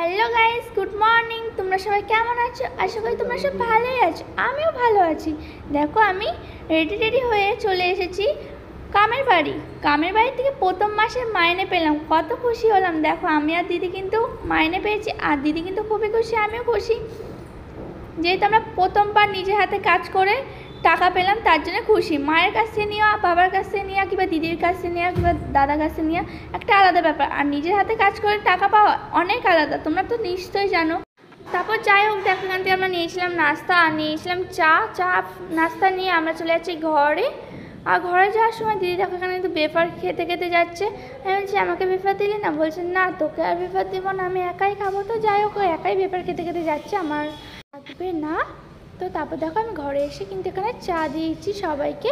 Hello guys, good morning. তোমরা সবাই কেমন আছো? আশা করি তোমরা সব ভালোই আছো। আমিও ভালো আছি। দেখো, আমি রেডি হয়ে চলে এসেছি কামের বাড়ি থেকে প্রথম মাসের মাইনে পেলাম। কত খুশি হলাম। দেখো, আমি আর দিদি কিন্তু মাইনে পেয়েছি, আর দিদি কিন্তু খুবই খুশি, আমিও খুশি। যেহেতু আমরা প্রথমবার নিজের হাতে কাজ করে টাকা পেলাম, তার জন্য খুশি। মায়ের কাছ থেকে নেওয়া, বাবার কাছ থেকে নেওয়া, কিংবা দিদির কাছ থেকে নেওয়া, কিংবা দাদার কাছ থেকে নেওয়া একটা আলাদা ব্যাপার, আর নিজের হাতে কাজ করে টাকা পাওয়া অনেক আলাদা। তোমরা তো নিশ্চয়ই জানো। তারপর যাই হোক, দেখো, এখান থেকে আমরা নিয়েছিলাম নাস্তা আর নিয়েছিলাম চা নাস্তা নিয়ে আমরা চলে যাচ্ছি ঘরে। আর ঘরে যাওয়ার সময় দিদি দেখো এখানে কিন্তু বেফার খেতে যাচ্ছে। আমি বলছি, আমাকে বেফার দিলি না? বলছে, না, তোকে আর বেফার দিব না, আমি একাই খাবো। তো যাই হোক, একাই বেফার খেতে যাচ্ছে, আমার লাগবে না। তো তারপর দেখো, আমি ঘরে এসে কিন্তু এখানে চা দিয়েছি সবাইকে।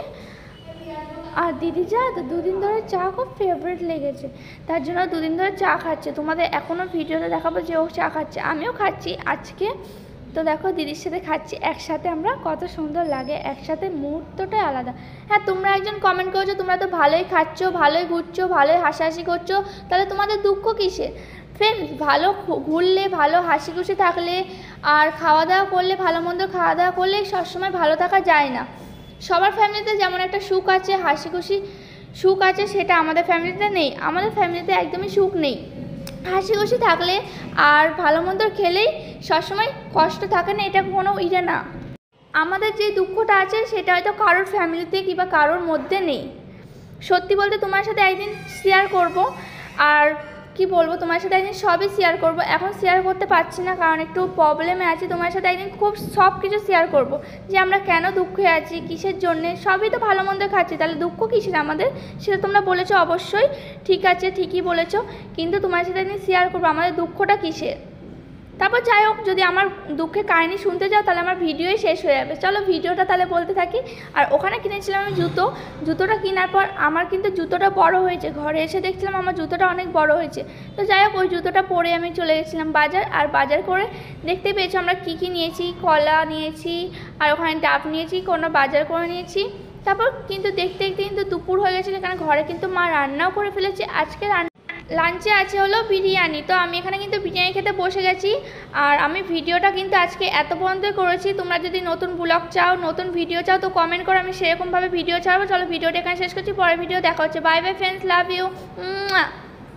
আর দিদি তো দুদিন ধরে চা খুব ফেভারিট লেগেছে, তার জন্য দুদিন ধরে চা খাচ্ছে। তোমাদের এখনও ভিডিওতে দেখাবো যে ও চা খাচ্ছে, আমিও খাচ্ছি আজকে। তো দেখো, দিদির সাথে খাচ্ছি একসাথে, আমরা কত সুন্দর লাগে একসাথে, মুহূর্তটাই আলাদা। হ্যাঁ, তোমরা একজন কমেন্ট করেছো, তোমরা তো ভালোই খাচ্ছ, ভালোই ঘুরছো, ভালোই হাসাহাসি করছো, তাহলে তোমাদের দুঃখ কিসের? ফ্রেন্ডস, ভালো ঘুরলে, ভালো হাসি খুশি থাকলে, আর খাওয়া দাওয়া করলে, ভালো মন্দ খাওয়া দাওয়া করলে সবসময় ভালো থাকা যায় না। সবার ফ্যামিলিতে যেমন একটা সুখ আছে, হাসি খুশি সুখ আছে, সেটা আমাদের ফ্যামিলিতে নেই। আমাদের ফ্যামিলিতে একদমই সুখ নেই। হাসি খুশি থাকলে আর ভালো মন্দ খেলেই সবসময় কষ্ট থাকে না, এটা কোনো না। আমাদের যে দুঃখটা আছে সেটা হয়তো কারোর ফ্যামিলিতে কিংবা কারোর মধ্যে নেই। সত্যি বলতে তোমার সাথে একদিন শেয়ার করব, আর কি বলবো, তোমার সাথে একদিন সবই শেয়ার করব। এখন শেয়ার করতে পারছি না, কারণ একটু প্রবলেমে আছি। তোমার সাথে একদিন খুব সব কিছু শেয়ার করব, যে আমরা কেন দুঃখে আছি, কিসের জন্যে। সবই তো ভালো মন্দ খাচ্ছি, তাহলে দুঃখ কিসের আমাদের? সেটা তোমরা বলেছো অবশ্যই, ঠিক আছে, ঠিকই বলেছো। কিন্তু তোমার সাথে একদিন শেয়ার করবো আমাদের দুঃখটা কিসের। তারপর যাই হোক, যদি আমার দুঃখের কাহিনী শুনতে যাও তাহলে আমার ভিডিওই শেষ হয়ে যাবে। চলো ভিডিওটা তাহলে বলতে থাকি। আর ওখানে কিনেছিলাম আমি জুতোটা কেনার পর আমার কিন্তু জুতোটা বড় হয়েছে। ঘরে এসে দেখছিলাম আমার জুতোটা অনেক বড় হয়েছে। তো যাই হোক, ওই জুতোটা পরে আমি চলে গেছিলাম বাজার। আর বাজার করে দেখতে পেয়েছো আমরা কী নিয়েছি। কলা নিয়েছি, আর ওখানে ডাব নিয়েছি, কোনো বাজার করে নিয়েছি। তারপর কিন্তু দেখতে কিন্তু দুপুর হয়ে গেছিলো, কারণ ঘরে কিন্তু মা রান্নাও করে ফেলেছে। আজকে লাঞ্চে আছে হলো বিরিয়ানি। তো আমি এখানে কিন্তু বিরিয়ানি খেতে বসে গেছি। আর আমি ভিডিওটা কিন্তু আজকে এত পর্যন্তই করেছি। তোমরা যদি নতুন ব্লগ চাও, নতুন ভিডিও চাও, তো কমেন্ট করো, আমি সেরকমভাবে ভিডিও ছাড়বো। চলো ভিডিওটা এখানে শেষ করছি, পরের ভিডিও দেখা হচ্ছে। Bye bye friends, love you.